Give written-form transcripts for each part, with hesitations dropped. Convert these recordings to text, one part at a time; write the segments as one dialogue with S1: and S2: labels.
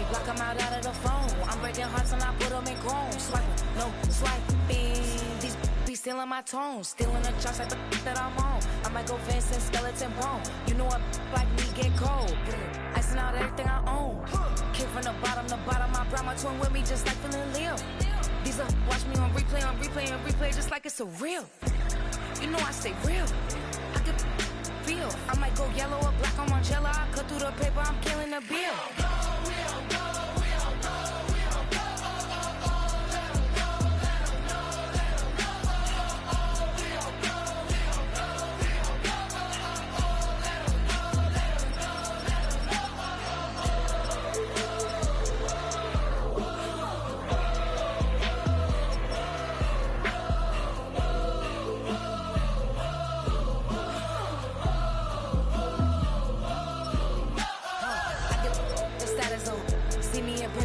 S1: block them out of the phone. I'm breaking hearts and I put them in chrome. Swiping, no swiping. These be stealing my tones. Stealing the charts like the that I'm on. I might go fence and skeleton bone. You know a like me get cold. Icing out everything I own. Kick from the bottom to bottom. I brought my twin with me just like feeling Leo. These are watch me on replay, just like it's a real. You know I stay real. I can feel. I might go yellow or black on Margiela. I cut through the paper, I'm killing the bill.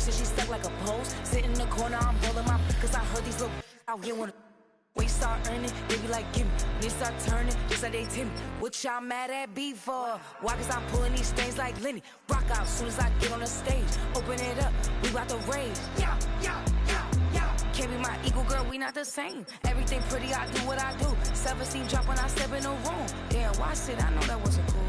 S1: She stuck like a post. Sit in the corner, I'm rolling my cause I heard these little out here wanna we start earning, they be like gimme. They start turning, just like they timid. What y'all mad at B for? Why? Cause I'm pulling these things like Lenny. Rock out soon as I get on the stage. Open it up, we about to rage. Yeah. Can't be my equal, girl, we not the same. Everything pretty, I do what I do. Self-esteem drop when I step in the room. Damn, watch it, I know that wasn't cool.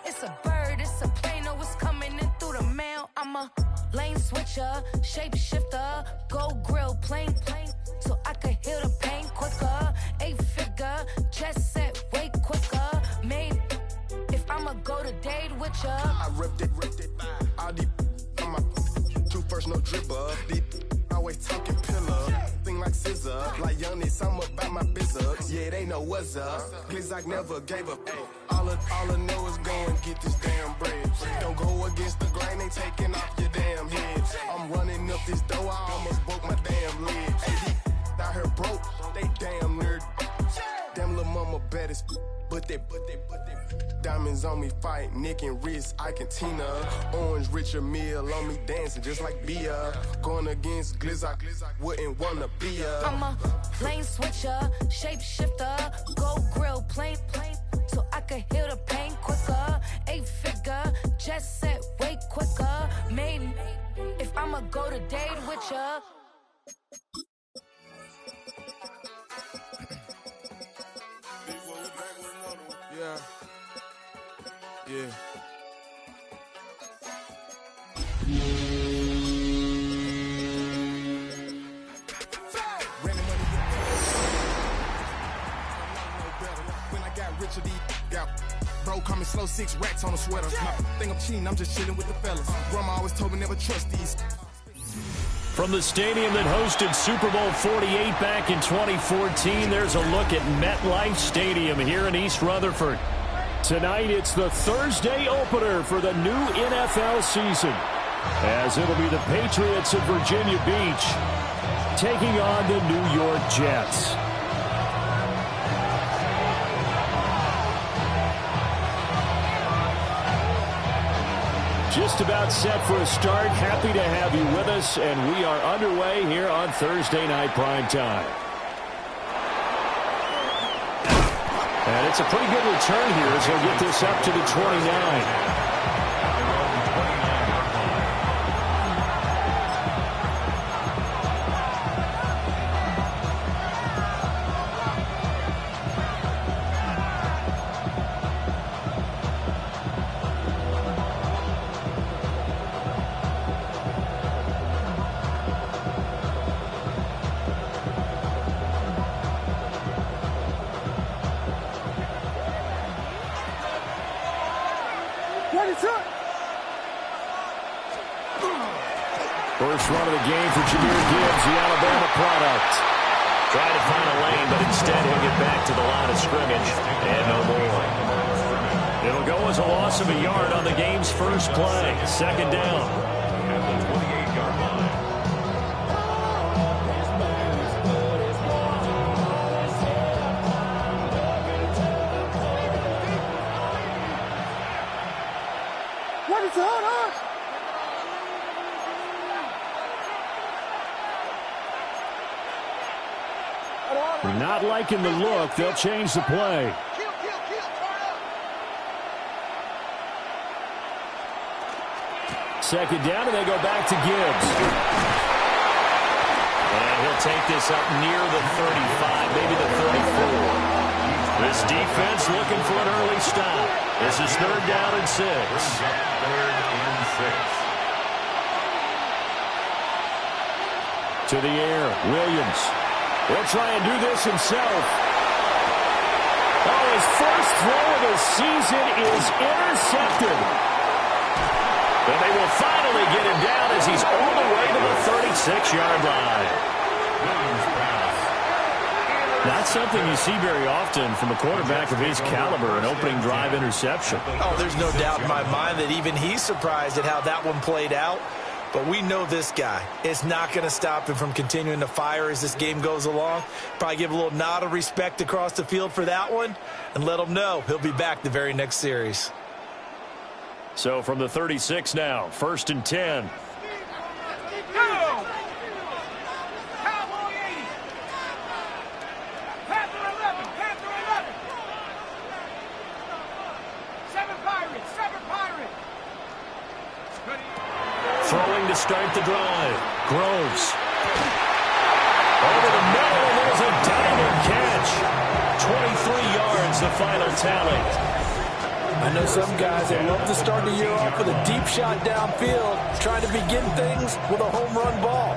S1: It's a bird, it's a plane, oh, it's coming in through the mail. I'm a lane switcher, shape shifter, go grill, plane, so I could heal the pain quicker. 8-figure, chest set way quicker. Made if I'ma go to date with ya.
S2: I ripped it. All these on my two first, no dribble. These always talking pillar. Thing like scissor, like youngest, I'm about my business. Yeah, they know what's up. Glizak never gave up. All I know is go and get this damn bread. Don't go against the grain, they taking off your damn head. I'm running up this door, I almost broke my damn leg. Hey, out here broke, they damn nerd. Damn little mama bad as but they diamonds on me fight, neck and wrist, I can Tina. Orange Richard Mill on me dancing just like Bia. Going against Glizak, wouldn't wanna be ya.
S1: I'm a lane switcher, shape shifter, go grill, plane, so I could heal the pain quicker. 8-figure, just set way quicker. Made if I'ma go to date with ya.
S2: Yeah. When I got rich, bro, call me slow 6 racks on a sweater. Think I'm cheating, I'm just chilling with the fellas. Grandma always told me never trust these.
S3: From the stadium that hosted Super Bowl 48 back in 2014, there's a look at MetLife Stadium here in East Rutherford. Tonight, it's the Thursday opener for the new NFL season, as it'll be the Patriots of Virginia Beach taking on the New York Jets. Just about set for a start. Happy to have you with us, and we are underway here on Thursday Night Primetime. And it's a pretty good return here as he'll get this up to the 29. First run of the game for Jahmyr Gibbs, the Alabama product.
S4: Trying to find a lane, but instead he'll get back to the line of scrimmage and no more.
S3: It'll go as a loss of a yard on the game's first play. Second down.
S4: At the 28-yard line.
S2: What is on?
S3: Not liking the look. They'll change the play. Second down, and they go back to Gibbs.
S4: And he'll take this up near the 35, maybe the 34.
S3: This defense looking for an early stop. This is third down and 6.
S4: Third and 6.
S3: To the air, Williams. He'll try and do this himself. Oh, his first throw of the season is intercepted. And they will finally get him down as he's all the way to the 36-yard line. Not something you see very often from a quarterback of his caliber, an opening drive interception.
S5: Oh, there's no doubt in my mind that even he's surprised at how that one played out. But we know this guy. It's not going to stop him from continuing to fire as this game goes along. Probably give a little nod of respect across the field for that one and let him know he'll be back the very next series.
S3: So from the 36 now, first and 10. Throwing to start the drive. Groves. Over the middle, and there's a diamond catch. 23 yards, the final tally.
S5: I know some guys, they love to start the year off with a deep shot downfield, trying to begin things with a home run ball.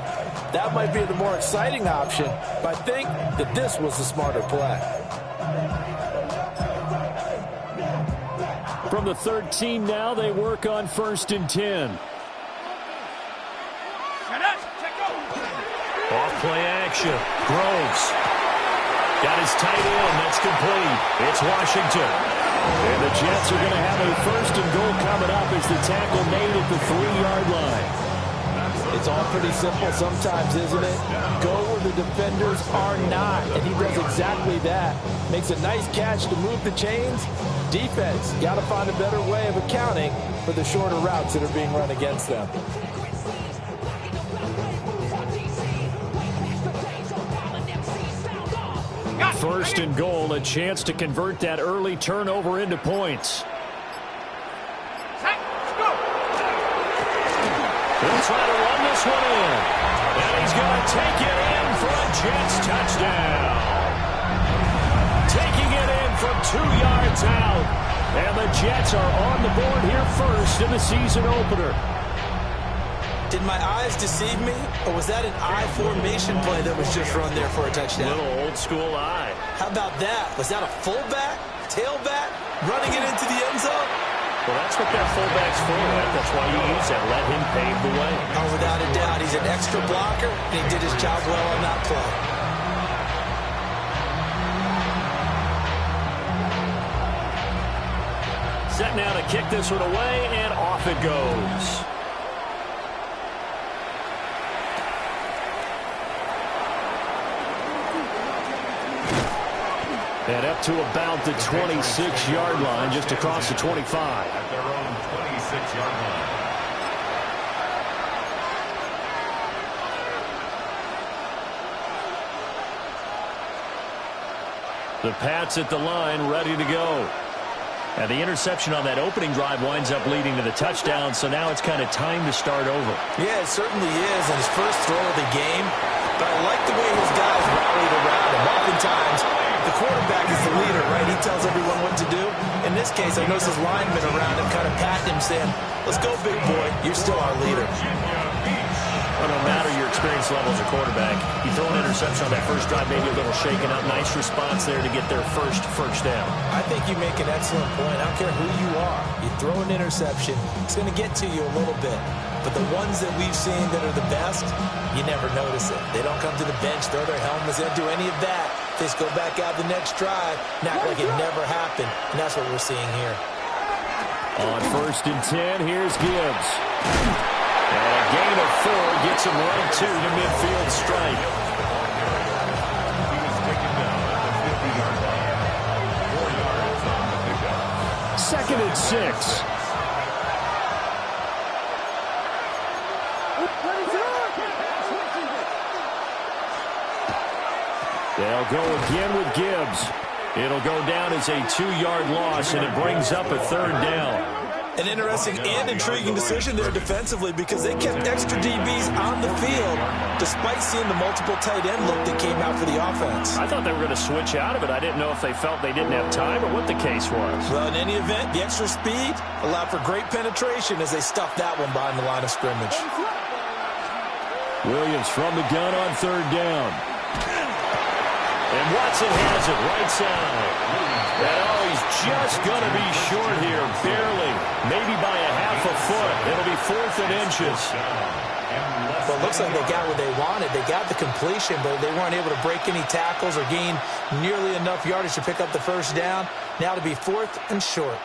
S5: That might be the more exciting option, but I think that this was the smarter play.
S3: From the 13 now, they work on first and 10. Off-play action. Groves. Got his tight end. That's complete. It's Washington. And the Jets are going to have a first and goal coming up as the tackle made at the 3-yard line.
S5: It's all pretty simple sometimes, isn't it? Go where the defenders are not, and he does exactly that. Makes a nice catch to move the chains. Defense, got to find a better way of accounting for the shorter routes that are being run against them.
S3: First and goal, a chance to convert that early turnover into points. He'll try to run this one in. And he's going to take it in for a Jets touchdown. Taking it in from 2 yards out. And the Jets are on the board here first in the season opener.
S5: Did my eyes deceive me, or was that an I formation play that was just run there for a touchdown?
S3: Little old school eye.
S5: How about that? Was that a fullback, tailback, running it into the end zone?
S3: Well, that's what that fullback's for, right? That's why you use that. Let him pave the way.
S5: Oh, without a doubt. He's an extra blocker, and he did his job well on that play.
S3: Set now to kick this one away, and off it goes. And up to about the 26-yard line, just across the 25.
S4: At their own 26-yard line.
S3: The Pats at the line, ready to go. And the interception on that opening drive winds up leading to the touchdown, so now it's kind of time to start over.
S5: Yeah, it certainly is, and his first throw of the game. But I like the way his guys rallied around him. Oftentimes, the quarterback is the leader, right? He tells everyone what to do. In this case, I noticed his linemen around him kind of patting him, saying, let's go, big boy. You're still our leader.
S3: Well, no matter your experience level as a quarterback, you throw an interception on that first drive, maybe a little shaken up. Nice response there to get their first down.
S5: I think you make an excellent point. I don't care who you are. You throw an interception, it's going to get to you a little bit. But the ones that we've seen that are the best, you never notice it. They don't come to the bench, throw their helmets, they don't do any of that. They just go back out the next drive and act like it never happened. And that's what we're seeing here.
S3: On 1st and 10, here's Gibbs. And a gain of 4 gets him right to the midfield stripe. Second and 6. They'll go again with Gibbs. It'll go down as a 2-yard loss, and it brings up a 3rd down.
S5: An interesting and intriguing decision there defensively because they kept extra DBs on the field despite seeing the multiple tight end look that came out for the offense.
S3: I thought they were going to switch out of it. I didn't know if they felt they didn't have time or what the case was.
S5: Well, in any event, the extra speed allowed for great penetration as they stuffed that one behind the line of scrimmage.
S3: Williams from the gun on 3rd down. And Watson has it right side. And he's just going to be short here, barely, maybe by a half a foot. It'll be 4th and inches.
S5: Well, it looks like they got what they wanted. They got the completion, but they weren't able to break any tackles or gain nearly enough yardage to pick up the first down. Now to be 4th and short.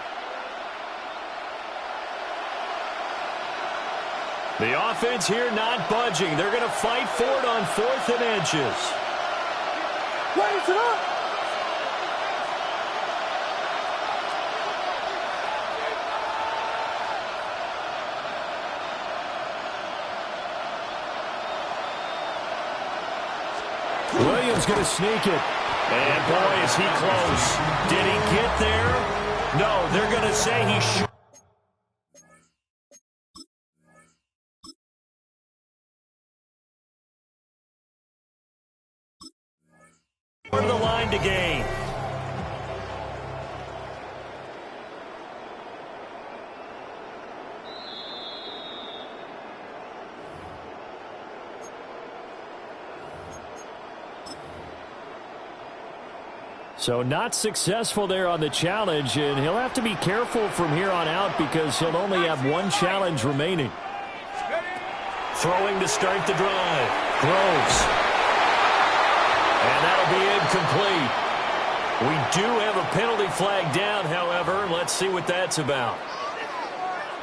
S3: The offense here not budging. They're going to fight for it on 4th and inches.
S6: Raise it up!
S3: Williams going to sneak it. And boy, is he close. Did he get there? No, they're going to say he should. On the line to gain. So not successful there on the challenge, and he'll have to be careful from here on out because he'll only have one challenge remaining. Throwing to start the drive. Groves. And that'll be incomplete. We do have a penalty flag down, however. Let's see what that's about.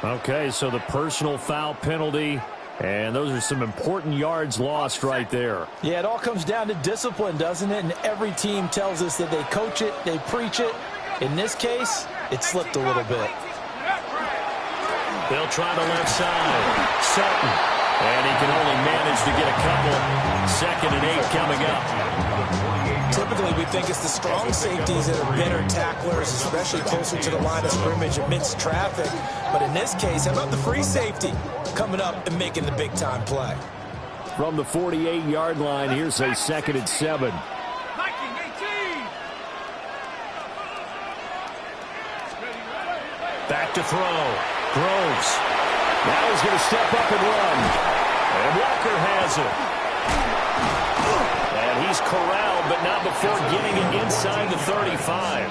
S3: Okay, so the personal foul penalty, and those are some important yards lost right there.
S5: Yeah, it all comes down to discipline, doesn't it? And every team tells us that they coach it, they preach it. In this case, it slipped a little bit.
S3: They'll try the left side. Sutton. And he can only manage to get a couple. 2nd and 8 coming up.
S5: Typically, we think it's the strong safeties that are better tacklers, especially closer to the line of scrimmage amidst traffic. But in this case, how about the free safety coming up and making the big-time play?
S3: From the 48-yard line, here's a 2nd and 7. Back to throw. Groves. Now he's going to step up and run. And Walker has it. And he's corralled, but not before getting it inside the 35.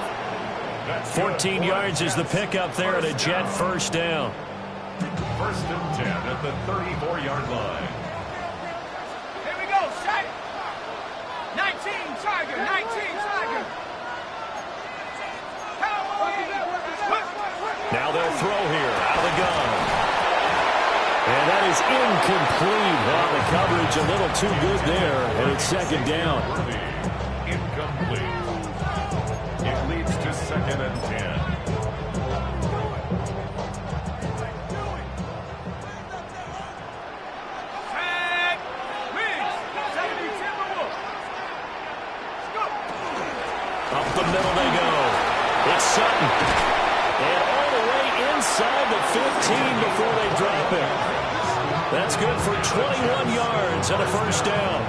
S3: 14 yards is the pickup there at a Jet first down.
S6: 1st and 10 at the 34-yard line. Here we go, set. 19 Tiger, 19 Tiger.
S3: Now they'll throw here out of the gun. And that is incomplete. Well, the coverage a little too good there, and it's 2nd down.
S6: Incomplete. It leads to 2nd and 10.
S3: Up the 21 yards and a first down.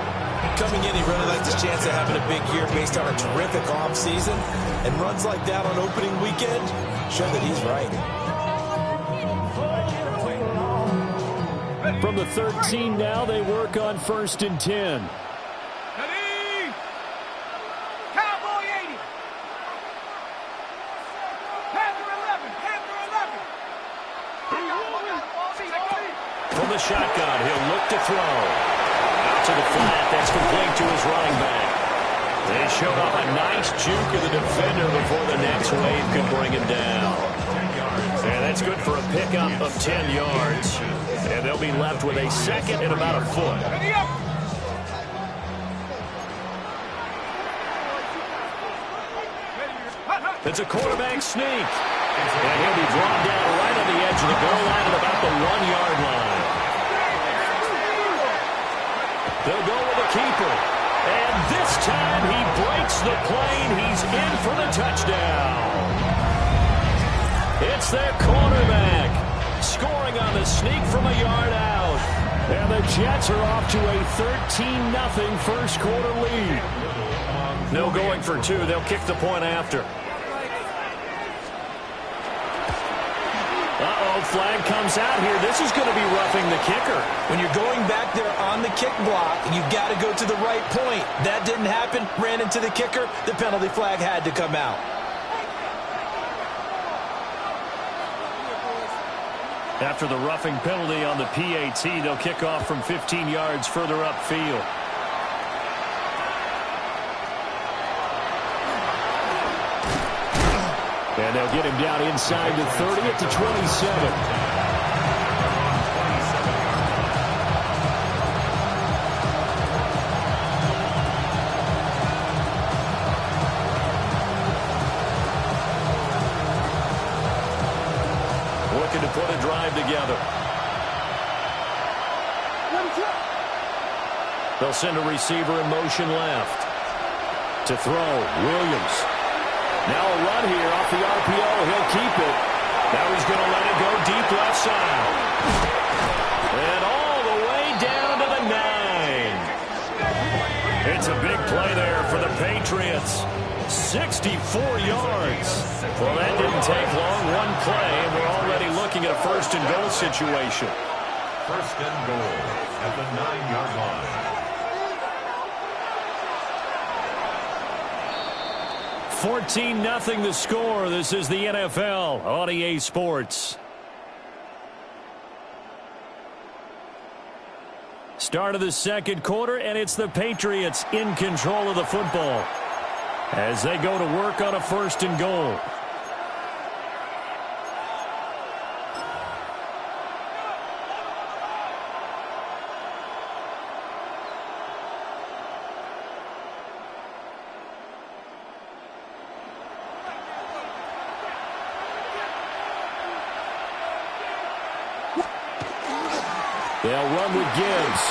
S5: Coming in, he really likes his chance of having a big year based on a terrific offseason. And runs like that on opening weekend show that he's right.
S3: From the 13 now, they work on 1st and 10.
S6: Ready? Cowboy 80. Panther 11. Panther 11.
S3: From the shotgun, he'll look to throw. Out to the flat, that's complete to his running back. They showed off a nice juke of the defender before the next wave could bring him down. And that's good for a pickup of 10 yards. And they'll be left with a second and about a foot. It's a quarterback sneak. And he'll be drawn down right on the edge of the goal line at about the 1-yard line. They'll go with a keeper. And this time he breaks the plane. He's in for the touchdown. It's their cornerback scoring on the sneak from a yard out. And the Jets are off to a 13-0 first quarter lead. No going for two. They'll kick the point after. Uh-oh, flag comes out here. This is going to be roughing the kicker.
S5: When you're going back there on the kick block, you've got to go to the right point. That didn't happen. Ran into the kicker. The penalty flag had to come out.
S3: After the roughing penalty on the PAT, they'll kick off from 15 yards further upfield. And they'll get him down inside the 30 at the 27. Looking to put a drive together. They'll send a receiver in motion left. To throw, Williams. Now a run here off the RPO. He'll keep it. Now he's going to let it go deep left side. And all the way down to the 9. It's a big play there for the Patriots. 64 yards. Well, that didn't take long. One play, and we're already looking at a 1st and goal situation.
S6: 1st and goal at the 9-yard line.
S3: 14-0 the score. This is the NFL on EA Sports. Start of the second quarter, and it's the Patriots in control of the football as they go to work on a 1st and goal. They'll run with Gibbs.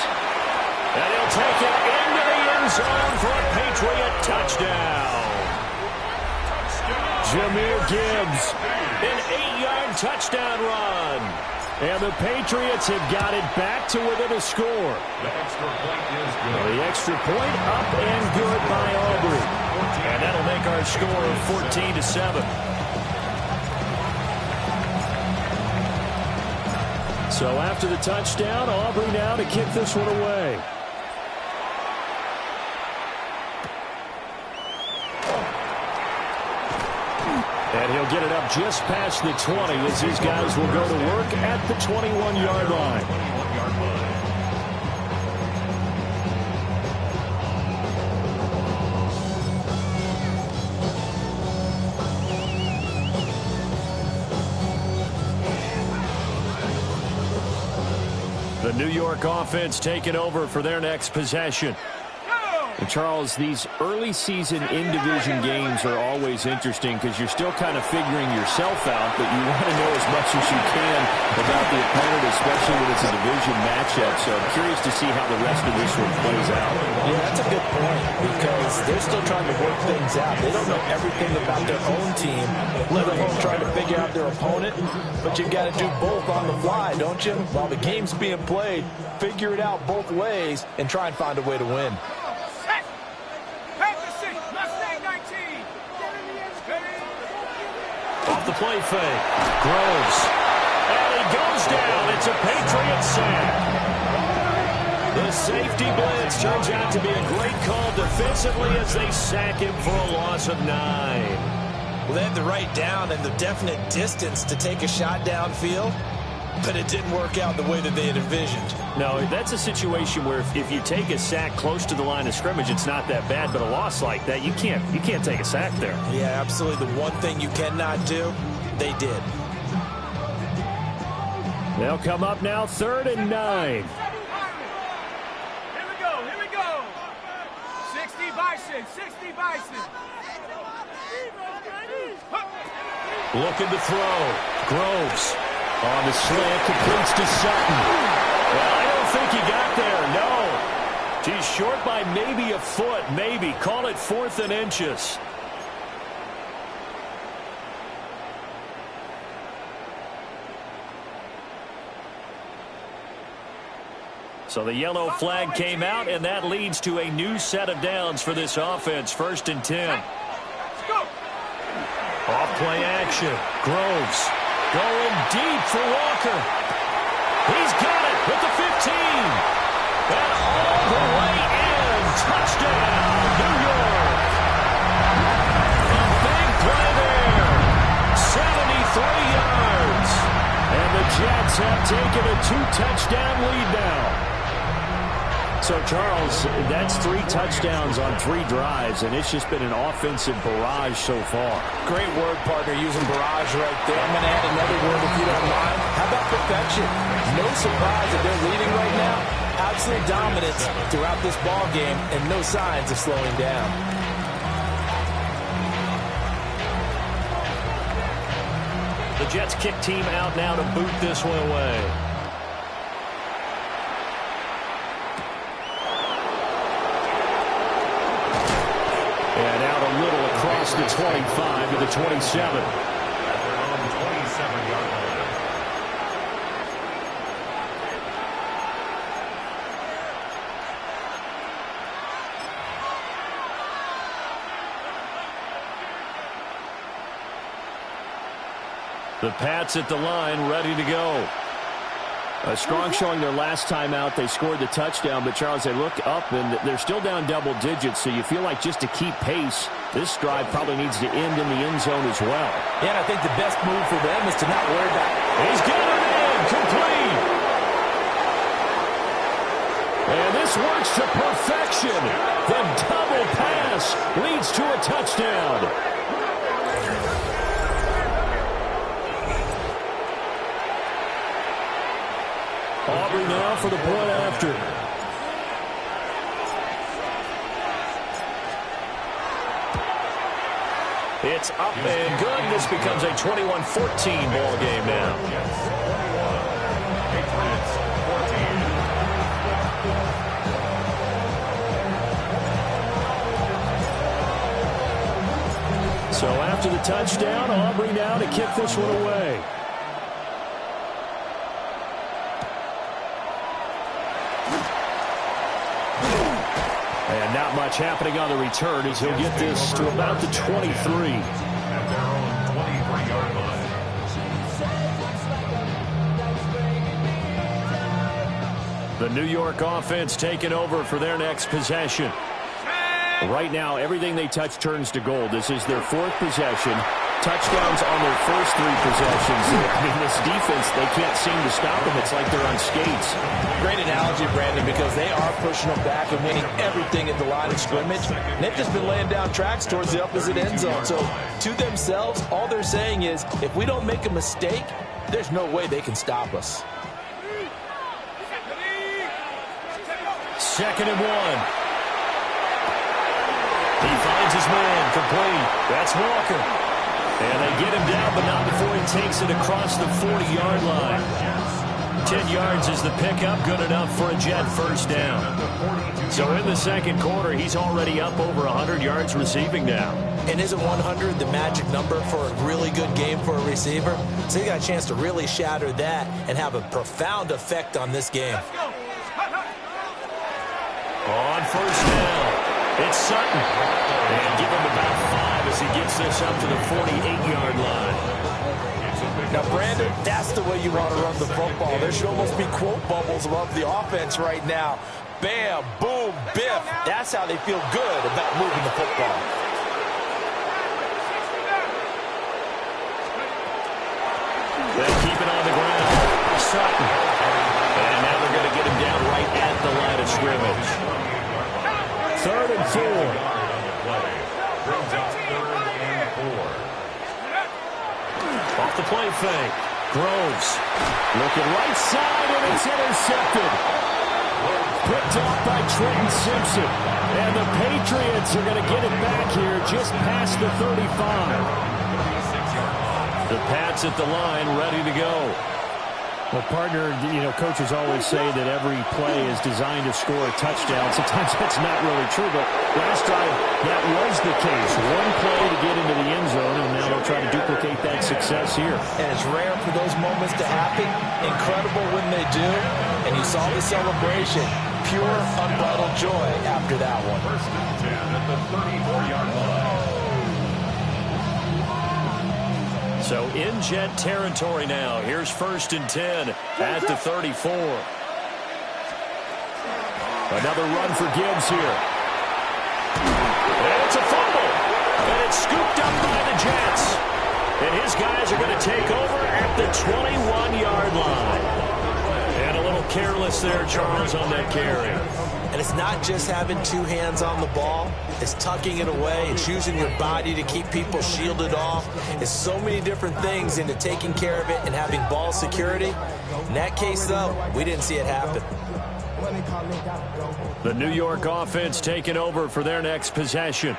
S3: And he'll take it into the end zone for a Patriot touchdown. Jahmyr Gibbs, an 8-yard touchdown run. And the Patriots have got it back to within a score.
S6: The extra point is good.
S3: The extra point up and good by Aubrey. And that'll make our score 14-7. So after the touchdown, Aubrey now to kick this one away. And he'll get it up just past the 20 as these guys will go to work at the 21-yard line. The New York offense taking over for their next possession. And Charles, these early season in-division games are always interesting because you're still kind of figuring yourself out, but you want to know as much as you can about the opponent, especially when it's a division matchup. So I'm curious to see how the rest of this one plays out.
S5: Yeah, that's a good point because they're still trying to work things out. They don't know everything about their own team, let alone trying to figure out their opponent. But you've got to do both on the fly, don't you? While the game's being played, figure it out both ways and try and find a way to win.
S3: Off the play fake. Groves. And he goes down. It's a Patriot sack. The safety blitz turns out to be a great call defensively as they sack him for a loss of 9.
S5: Well, they had the right down and the definite distance to take a shot downfield, but it didn't work out the way that they had envisioned.
S3: No, that's a situation where if you take a sack close to the line of scrimmage, it's not that bad, but a loss like that, you can't take a sack there.
S5: Yeah, absolutely. The one thing you cannot do, they did.
S3: They'll come up now, 3rd and 9.
S6: Here we go. 60 Bison, 60 Bison.
S3: Looking to throw. Groves. On the slant, completes to Sutton. Well, I don't think he got there, no. He's short by maybe a foot, maybe. Call it 4th and inches. So the yellow flag came out, and that leads to a new set of downs for this offense. 1st and 10. Off-play action. Groves. Going deep for Walker. He's got it with the 15. And all the way in. Touchdown, New York. A big play there. 73 yards. And the Jets have taken a 2-touchdown lead now. So, Charles, that's 3 touchdowns on 3 drives, and it's just been an offensive barrage so far.
S5: Great word, partner, using barrage right there. I'm going to add another word if you don't mind. How about perfection? No surprise that they're leading right now. Absolute dominance throughout this ball game and no signs of slowing down.
S3: The Jets kick team out now to boot this one away. And out a little across the 25 to the 27.
S6: At their own 27-yard line.
S3: The Pats at the line, ready to go. A strong showing their last time out. They scored the touchdown, but, Charles, they look up, and they're still down double digits, so you feel like just to keep pace, this drive probably needs to end in the end zone as well.
S5: Yeah, and I think the best move for them is to not worry about it.
S3: He's got it in, complete. And this works to perfection. The double pass leads to a touchdown. Aubrey now for the point after. It's up and good. This becomes a 21-14 ball game now.
S6: Patriots 14.
S3: So after the touchdown, Aubrey now to kick this one away. And not much happening on the return as he'll get this to about the 23.
S6: At their own 23-yard line.
S3: The New York offense taking over for their next possession. Right now, everything they touch turns to gold. This is their 4th possession. Touchdowns on their first 3 possessions. I mean, this defense, they can't seem to stop them. It's like they're on skates.
S5: Great analogy, Brandon, because they are pushing them back and winning everything at the line of scrimmage. And they've just been laying down tracks towards the opposite end zone. So to themselves, all they're saying is, if we don't make a mistake, there's no way they can stop us.
S3: 2nd and 1. man, complete. That's Walker. And they get him down, but not before he takes it across the 40-yard line. 10 yards is the pickup, good enough for a Jet first down. So in the second quarter, he's already up over 100 yards receiving now.
S5: And isn't 100 the magic number for a really good game for a receiver? So he got a chance to really shatter that and have a profound effect on this game.
S3: On first down, it's Sutton. And give him about 5 as he gets this up to the 48-yard line.
S5: Now, Brandon, that's the way you want to run the football. There should almost be quote bubbles above the offense right now. Bam, boom, biff. That's how they feel good about moving the football.
S3: They keep it on the ground. Sutton. And now they're going to get him down right at the line of scrimmage. 3rd and 4. Off the play fake. Groves. Looking right side, and it's intercepted. Picked off by Trenton Simpson. And the Patriots are going to get it back here just past the 35. The Pats at the line, ready to go. Well, partner, coaches always say that every play is designed to score a touchdown. Sometimes that's not really true, but last drive, that was the case. One play to get into the end zone, and now they'll try to duplicate that success here.
S5: And it's rare for those moments to happen. Incredible when they do. And you saw the celebration. Pure, unbridled joy after that one.
S6: 1st and 10 at the 34-yard line.
S3: So in Jet territory now. Here's 1st and 10 at the 34. Another run for Gibbs here. And it's a fumble. And it's scooped up by the Jets. And his guys are going to take over at the 21-yard line. And a little careless there, Charles, on that carry.
S5: And it's not just having 2 hands on the ball. It's tucking it away. It's using your body to keep people shielded off. It's so many different things into taking care of it and having ball security. In that case, though, we didn't see it happen.
S3: The New York offense taking over for their next possession.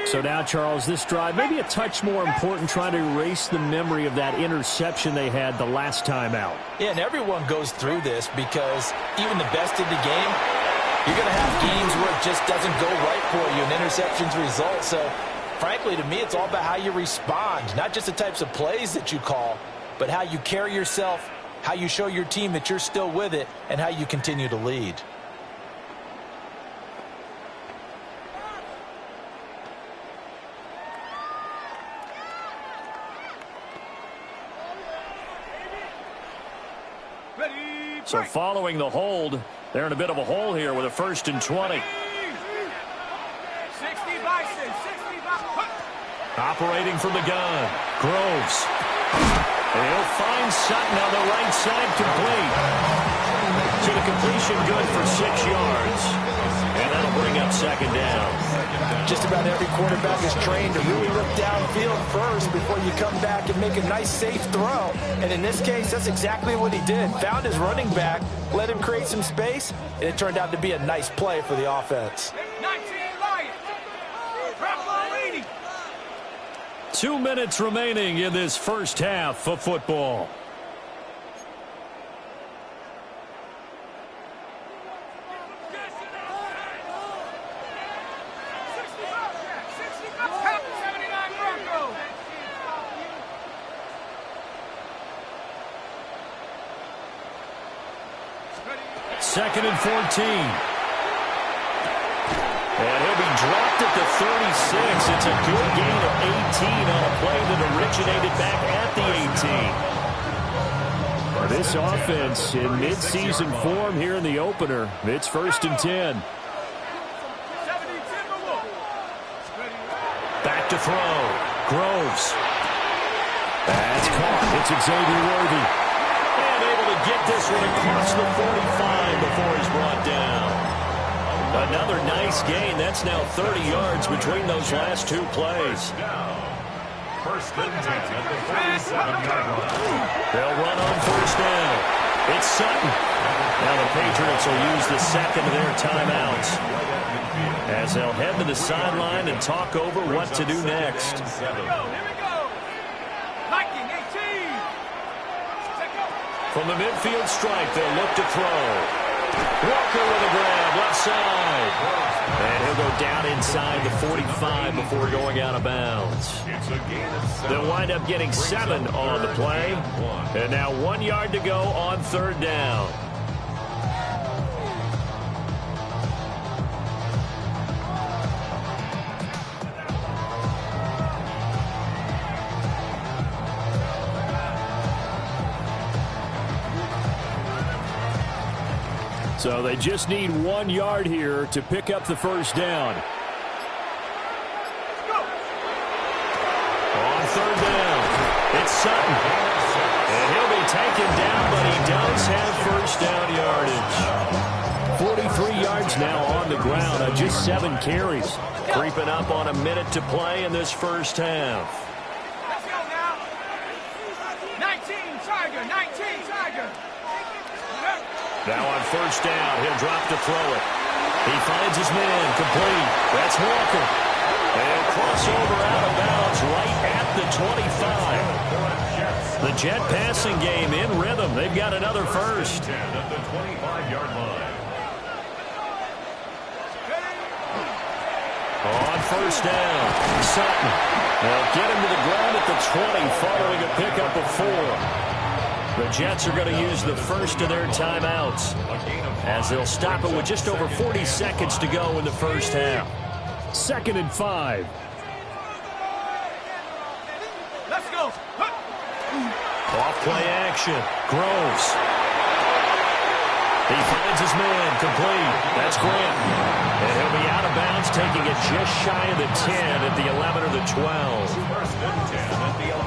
S3: So now, Charles, this drive, maybe a touch more important, trying to erase the memory of that interception they had the last time out.
S5: Yeah, and everyone goes through this because even the best in the game, you're going to have games where it just doesn't go right for you and interceptions result. So, frankly, to me, it's all about how you respond, not just the types of plays that you call, but how you carry yourself, how you show your team that you're still with it, and how you continue to lead.
S3: So following the hold, they're in a bit of a hole here with a 1st and 20.
S6: 60 Bison, 60 Bison.
S3: Operating from the gun, Groves. And he'll find Sutton on the right side, complete. So the completion good for 6 yards. And that'll bring up 2nd down.
S5: Just about every quarterback is trained to really look downfield first before you come back and make a nice, safe throw. And in this case, that's exactly what he did. Found his running back, let him create some space, and it turned out to be a nice play for the offense.
S6: 19 Lions. Bravo 80.
S3: 2 minutes remaining in this first half of football. Second and 14. And he'll be dropped at the 36. It's a good gain of 18 on a play that originated back at the 18. This offense in midseason form here in the opener. It's 1st and 10. Back to throw. Groves. That's caught. It's Xavier Worthy. And able to get this one across the 45 before he's brought down. Another nice gain. That's now 30 yards between those last 2 plays.
S6: 1st and 10 at the 47-yard line.
S3: They'll run on 1st down. It's Sutton. Now the Patriots will use the second of their timeouts. as they'll head to the sideline and talk over what to do next.
S6: Here we go. Viking 18.
S3: From the midfield stripe, they'll look to throw. Walker with a grab, left side. And he'll go down inside the 45 before going out of bounds. They'll wind up getting 7 on the play. And now 1 yard to go on 3rd down. So they just need 1 yard here to pick up the 1st down. On 3rd down, it's Sutton. And he'll be taken down, but he does have 1st down yardage. 43 yards now on the ground on just 7 carries. Creeping up on a minute to play in this 1st half.
S6: Let's go now. 19 Tiger, 19 Tiger.
S3: Now on 1st down, he'll drop to throw it. He finds his man, complete. That's Walker. And he'll cross over out of bounds right at the 25. The Jet passing game in rhythm. They've got another first.
S6: At the 25-yard line.
S3: On 1st down, Sutton. They'll get him to the ground at the 20 following a pickup of 4. The Jets are going to use the first of their timeouts as they'll stop it with just over 40 seconds to go in the 1st half. 2nd and 5.
S6: Let's go.
S3: Off play action. Groves. He finds his man, complete. That's Grant. And he'll be out of bounds, taking it just shy of the 10 at the 11 or the 12.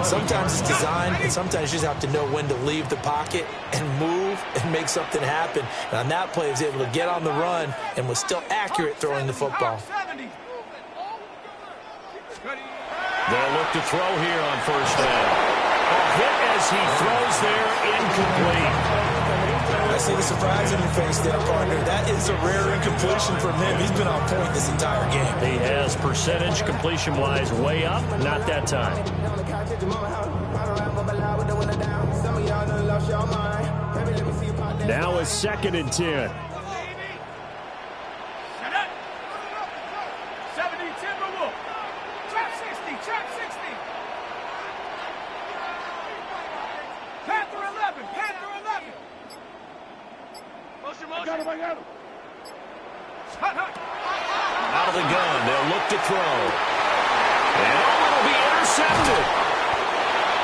S5: Sometimes it's design, and sometimes you just have to know when to leave the pocket and move and make something happen. And on that play, he was able to get on the run and was still accurate throwing the football.
S3: They'll look to throw here on 1st down. A hit as he throws there, incomplete.
S5: I see the surprise in your face there, partner. That is a rare incompletion from him. He's been on point this entire game.
S3: He has percentage completion-wise way up, not that time. Now a 2nd and 10. Out of the gun, they'll look to throw. And it'll be intercepted.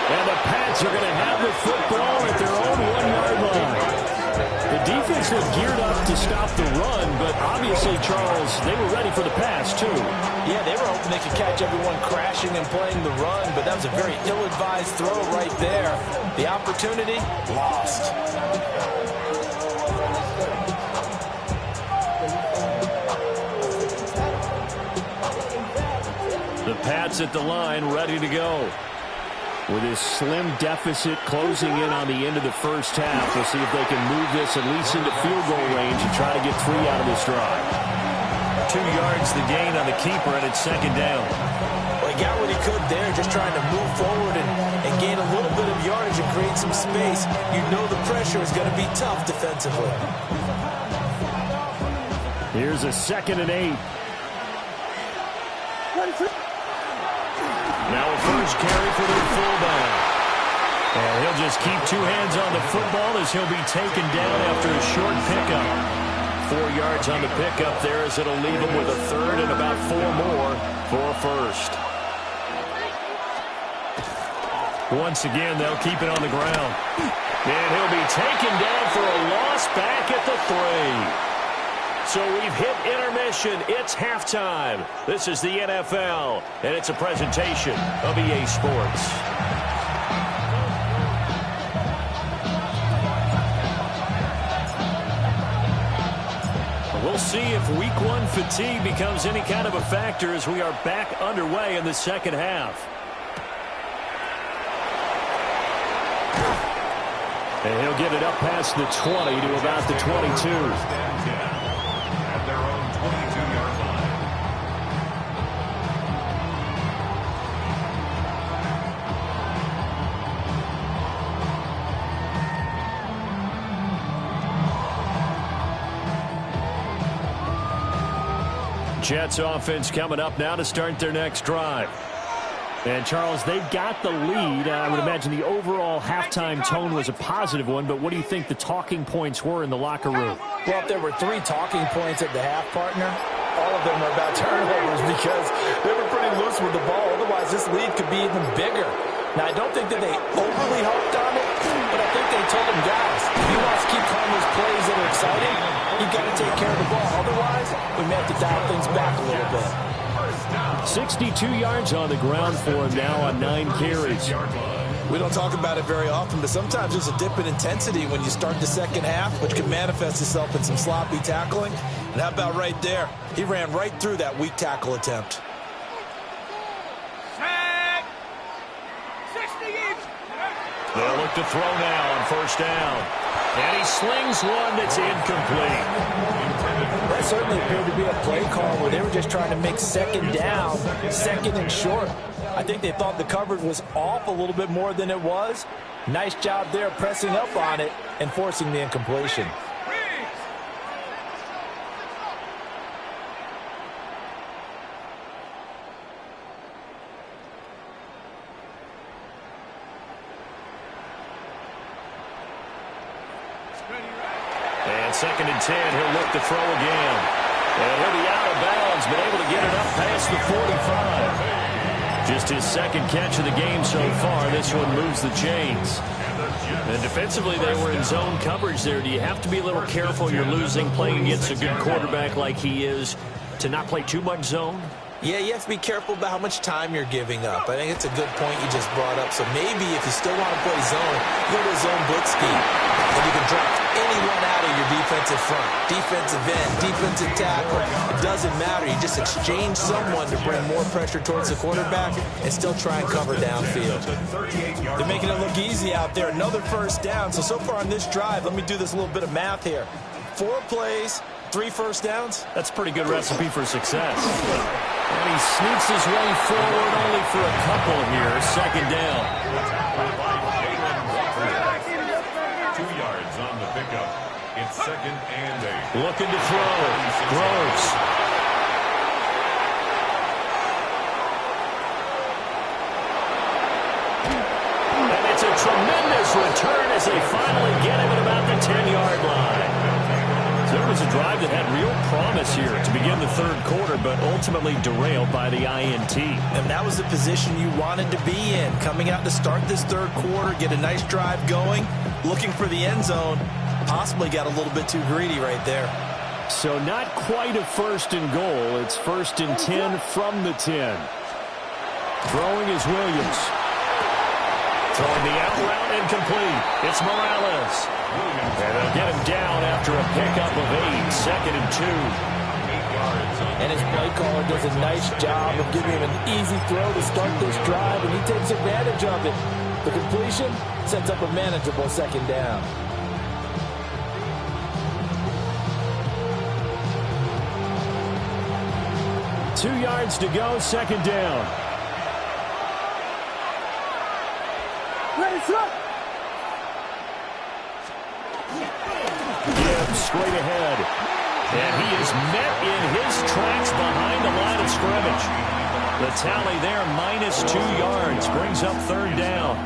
S3: And the Pats are going to have the football at their own 1-yard line. The defense looked geared up to stop the run, but obviously, Charles, they were ready for the pass, too.
S5: Yeah, they were hoping they could catch everyone crashing and playing the run, but that was a very ill-advised throw right there. The opportunity, lost.
S3: The Pats at the line, ready to go. With his slim deficit closing in on the end of the 1st half, we'll see if they can move this at least into field goal range and try to get 3 out of this drive. 2 yards the gain on the keeper, and it's 2nd down.
S5: Well, he got what he could there, just trying to move forward and gain a little bit of yardage and create some space. You know the pressure is going to be tough defensively.
S3: Here's a 2nd and 8. Now a first carry for the fullback. And he'll just keep 2 hands on the football as he'll be taken down after a short pickup. 4 yards on the pickup there as it'll leave him with a 3rd and about 4 more for a first. Once again, they'll keep it on the ground. And he'll be taken down for a loss back at the 3. So we've hit intermission. It's halftime. This is the NFL, and it's a presentation of EA Sports. We'll see if Week 1 fatigue becomes any kind of a factor as we are back underway in the 2nd half. And he'll get it up past the 20 to about the 22.
S6: At their own 22-yard line.
S3: Jets offense coming up now to start their next drive. And, Charles, they've got the lead. I would imagine the overall halftime tone was a positive one, but what do you think the talking points were in the locker room?
S5: Well, if there were 3 talking points at the half, partner, all of them were about turnovers because they were pretty loose with the ball. Otherwise, this lead could be even bigger. Now, I don't think that they overly harped on it, but I think they told them, guys, if you want us to keep calling those plays that are exciting, you've got to take care of the ball. Otherwise, we may have to dial things back a little bit.
S3: 62 yards on the ground for him now on 9 carries.
S5: We don't talk about it very often, but sometimes there's a dip in intensity when you start the second half, which can manifest itself in some sloppy tackling. And how about right there? He ran right through that weak tackle attempt.
S3: They'll look to throw now on first down. And he slings one that's incomplete.
S5: That certainly appeared to be a play call where they were just trying to make second down, second and short. I think they thought the coverage was off a little bit more than it was. Nice job there pressing up on it and forcing the incompletion.
S3: And second and 10, he'll look to throw again. And he'll be out of bounds, but able to get it up past the 45. Just his second catch of the game so far. This one moves the chains. And defensively, they were in zone coverage there. Do you have to be a little careful? You're losing, playing against a good quarterback like he is, to not play too much zone?
S5: Yeah, you have to be careful about how much time you're giving up. I think it's a good point you just brought up. So maybe if you still want to play zone, go to a zone blitz scheme. And you can drop anyone out of your defensive front. Defensive end, defensive tackle. It doesn't matter. You just exchange someone to bring more pressure towards the quarterback and still try and cover downfield. They're making it look easy out there. Another first down. So far on this drive, let me do this little bit of math here. 4 plays, 3 first downs.
S3: That's a pretty good recipe for success. And he sneaks his way forward only for a couple here. Second down.
S6: 2 yards on the pickup. It's second and 8.
S3: Looking to throw. Throws. And it's a tremendous return as they finally get him at about the 10-yard line. So there was a drive that had real promise here to begin the third quarter, but ultimately derailed by the INT.
S5: And that was the position you wanted to be in. Coming out to start this third quarter, get a nice drive going, looking for the end zone. Possibly got a little bit too greedy right there.
S3: So not quite a first and goal. It's first and 10 from the 10. Throwing is Williams. Throwing the out route incomplete. It's Morales. And they'll get him down after a pickup of 8. Second and 2.
S5: And his play caller does a nice job of giving him an easy throw to start this drive, and he takes advantage of it. The completion sets up a manageable second down.
S3: Two yards to go, second down. Gibbs straight ahead. And he is met in his tracks behind the line of scrimmage. The tally there, -2 yards, brings up third down.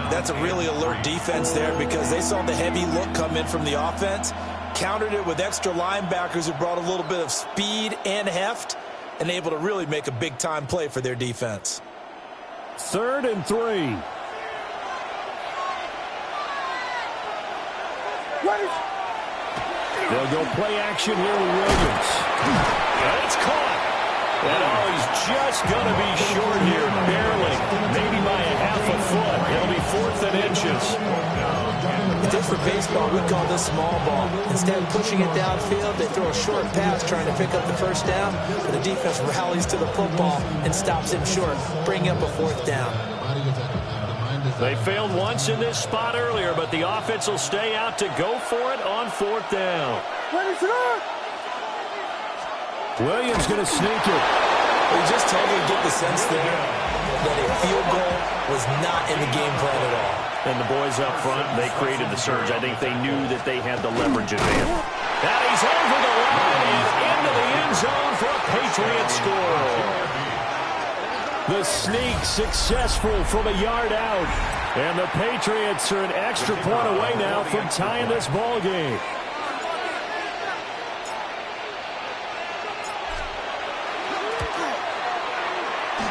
S5: That's a really alert defense there because they saw the heavy look come in from the offense, countered it with extra linebackers who brought a little bit of speed and heft, and able to really make a big-time play for their defense.
S3: Third and 3. They'll go play action here with Williams. And it's caught. And he's just going to be short here, barely. Maybe by a half a foot. It'll be 4th and inches.
S5: If this were baseball, we'd call this small ball. Instead of pushing it downfield, they throw a short pass trying to pick up the first down, but the defense rallies to the football and stops him short, bringing up a 4th down.
S3: They failed once in this spot earlier, but the offense will stay out to go for it on 4th down. Williams going to sneak it.
S5: You just totally get the sense there that a field goal was not in the game plan at all.
S3: And the boys up front, they created the surge. I think they knew that they had the leverage advantage. And he's over the line and into the end zone for a Patriot score. The sneak successful from a yard out. And the Patriots are an extra point away now from tying this ball game.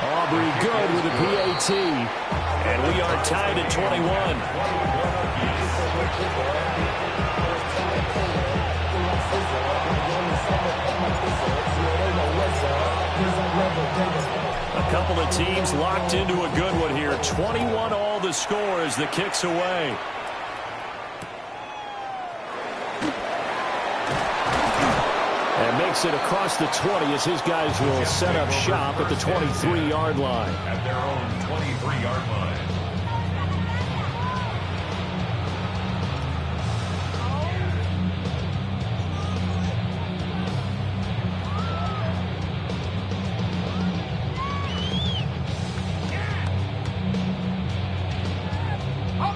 S3: Aubrey good with a PAT. And we are tied at 21. A couple of teams locked into a good one here. 21 all the score as the kick's away. And makes it across the 20 as his guys will set up shop at the 23-yard line.
S6: At their own 23-yard line.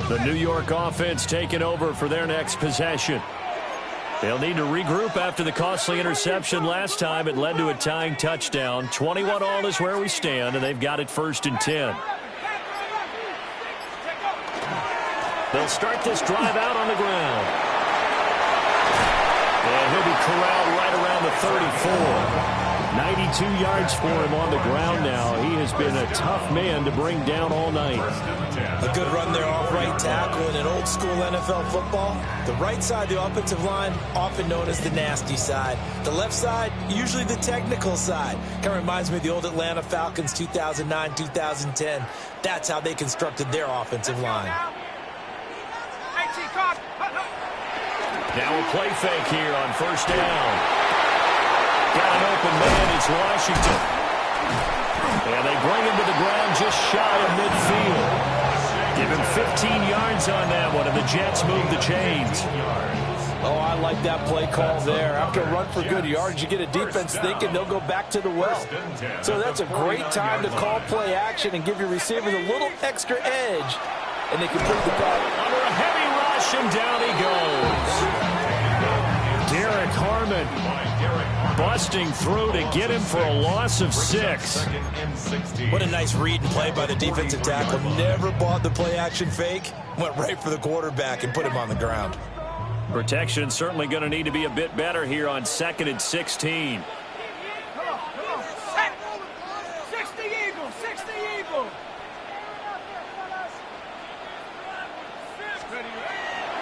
S3: The New York offense taking over for their next possession. They'll need to regroup after the costly interception last time. It led to a tying touchdown. 21 all is where we stand, and they've got it 1st and 10. They'll start this drive out on the ground. And he'll be corralled right around the 34. 92 yards for him on the ground now. He has been a tough man to bring down all night.
S5: A good run there off right tackle in an old school NFL football. The right side, the offensive line, often known as the nasty side. The left side, usually the technical side. Kind of reminds me of the old Atlanta Falcons 2009, 2010. That's how they constructed their offensive line.
S3: Now a play fake here on 1st down. Got an open man, it's Washington. And they bring him to the ground just shy of midfield. Give him 15 yards on that one, and the Jets move the chains.
S5: Oh, I like that play call there. After a run for good yards, you get a defense thinking they'll go back to the well. So that's a great time to call play action and give your receivers a little extra edge. And they complete the pass.
S3: Under a heavy rush, and down he goes. Derek Harmon busting through to get him for a loss of 6.
S5: What a nice read and play by the defensive tackle. Never bought the play action fake. Went right for the quarterback and put him on the ground.
S3: Protection certainly going to need to be a bit better here on 2nd and 16.
S6: Come on. 60 Eagle, 60 Eagle.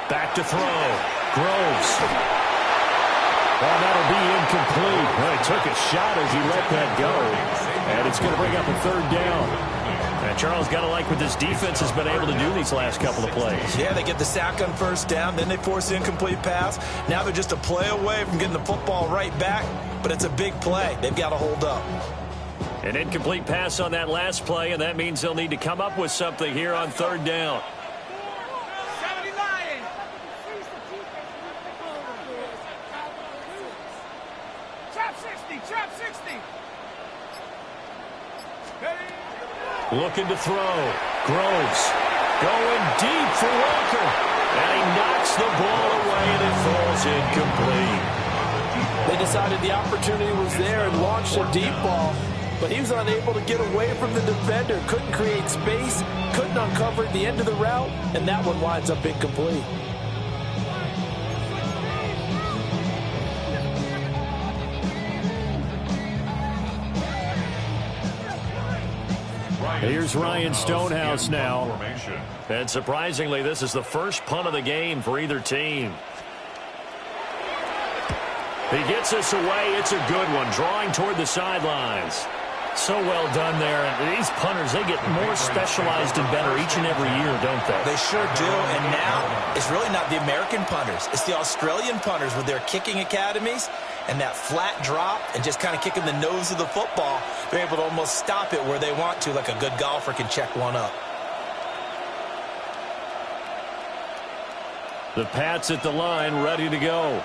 S3: Back to throw. Groves. Well, that'll be incomplete. Well, he took a shot as he let that go. And it's going to bring up a 3rd down. And Charles, got to like what this defense has been able to do these last couple of plays.
S5: Yeah, they get the sack on 1st down, then they force the incomplete pass. Now they're just a play away from getting the football right back, but it's a big play. They've got to hold up.
S3: An incomplete pass on that last play, and that means they'll need to come up with something here on 3rd down. Looking to throw. Groves going deep for Walker. And he knocks the ball away, and it falls incomplete.
S5: They decided the opportunity was there and launched a deep ball, but he was unable to get away from the defender. Couldn't create space, couldn't uncover the end of the route, and that one winds up incomplete.
S3: Here's Ryan Stonehouse now. And surprisingly, this is the first punt of the game for either team. He gets us away. It's a good one, drawing toward the sidelines. So well done there. And these punters, they get more specialized and better each and every year, don't they?
S5: They sure do. And now it's really not the American punters. It's the Australian punters with their kicking academies and that flat drop and just kind of kicking the nose of the football. They're able to almost stop it where they want to, like a good golfer can check one up.
S3: The Pats at the line, ready to go.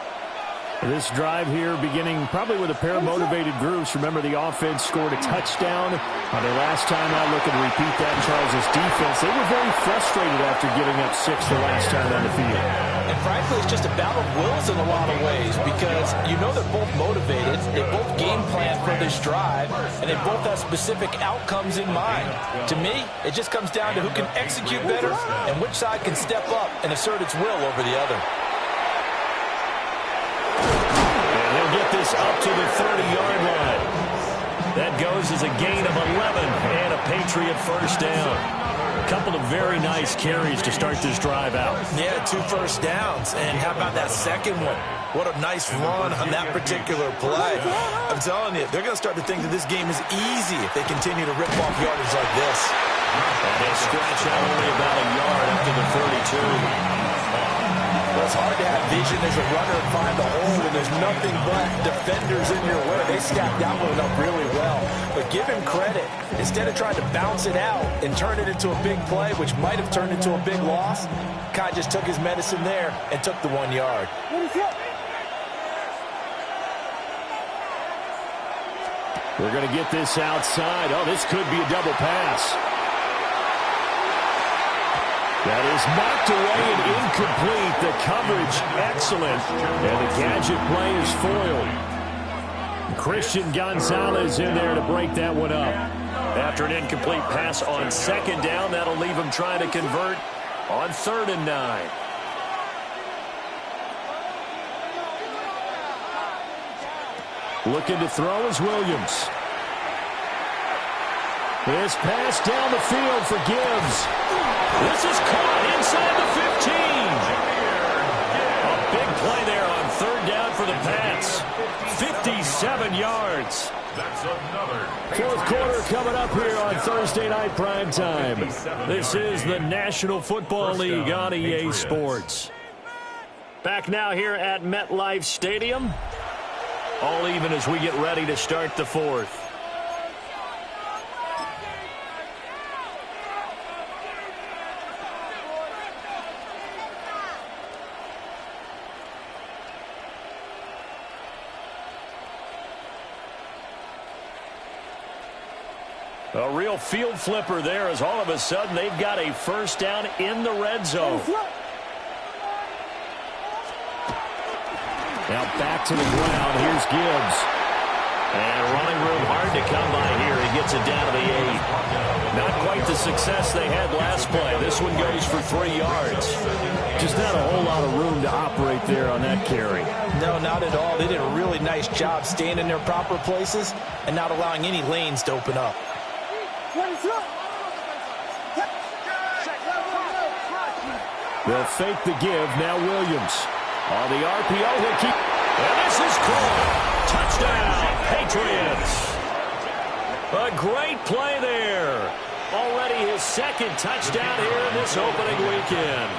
S3: This drive here beginning probably with a pair of motivated groups. Remember, the offense scored a touchdown on their last time out. Looking to repeat that. Charles' defense, they were very frustrated after giving up 6 the last time on the field.
S5: And frankly, it's just a battle of wills in a lot of ways because you know they're both motivated. They both game plan for this drive, and they both have specific outcomes in mind. To me, it just comes down to who can execute better and which side can step up and assert its will over the other.
S3: Get this up to the 30-yard line. That goes as a gain of 11 and a Patriot first down. A couple of very nice carries to start this drive out.
S5: Yeah, 2 first downs. And how about that second one? What a nice run on that particular play. I'm telling you, they're going to start to think that this game is easy if they continue to rip off yardage like this.
S3: And they scratch out only about a yard up to the 32.
S5: Well, it's hard to have vision as a runner and find the hole when there's nothing but defenders in your way. They stacked that one up really well. But give him credit. Instead of trying to bounce it out and turn it into a big play, which might have turned into a big loss, Kai just took his medicine there and took the 1 yard.
S3: We're going to get this outside. Oh, this could be a double pass. That is knocked away and incomplete. The coverage, excellent. And the gadget play is foiled. Christian Gonzalez in there to break that one up. After an incomplete pass on second down, that'll leave him trying to convert on 3rd and 9. Looking to throw is Williams. This pass down the field for Gibbs. This is caught inside the 15. A big play there on 3rd down for the Pats. 57 yards.
S6: That's another.
S3: 4th quarter coming up here on Thursday Night Primetime. This is the National Football League on EA Sports. Back now here at MetLife Stadium. All even as we get ready to start the 4th. A real field flipper there as all of a sudden they've got a first down in the red zone. Now back to the ground. Here's Gibbs. And running room hard to come by here. He gets it down to the 8. Not quite the success they had last play. This one goes for 3 yards. Just not a whole lot of room to operate there on that carry.
S5: No, not at all. They did a really nice job staying in their proper places and not allowing any lanes to open up.
S3: They'll fake the give. Now Williams. On the RPO, he'll keep. And this is caught. Touchdown, Patriots. A great play there. Already his 2nd touchdown here in this opening weekend.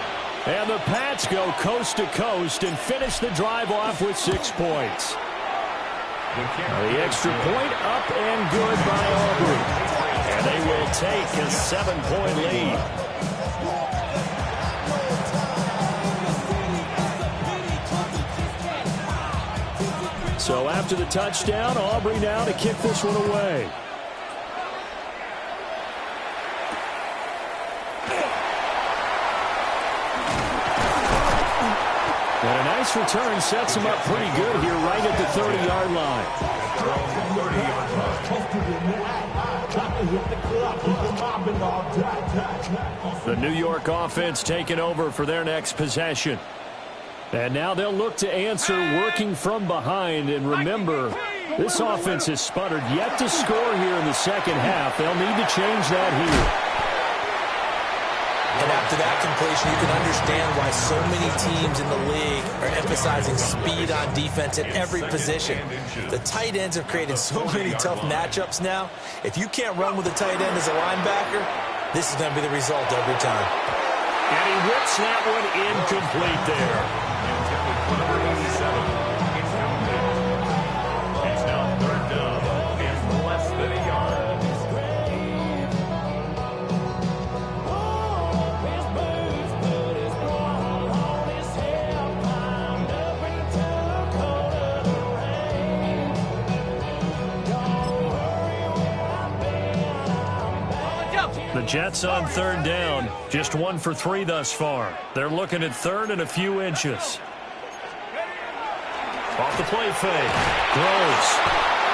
S3: And the Pats go coast to coast and finish the drive off with 6 points. The extra point up and good by Aubrey. And they will take a 7-point lead. So after the touchdown, Aubrey now to kick this one away. And a nice return sets him up pretty good here right at the 30-yard line. The New York offense taking over for their next possession. And now they'll look to answer working from behind. And remember, this offense has sputtered yet to score here in the second half. They'll need to change that here.
S5: And after that completion, you can understand why so many teams in the league are emphasizing speed on defense at every position. The tight ends have created so many tough matchups now. If you can't run with a tight end as a linebacker, this is going to be the result every time.
S3: And he whips that one incomplete there.
S6: Number 87. It's now 3rd down and less than a yard.
S3: Jets on third down. Just 1 for 3 thus far. They're looking at third and a few inches. Off the play fake. Throws.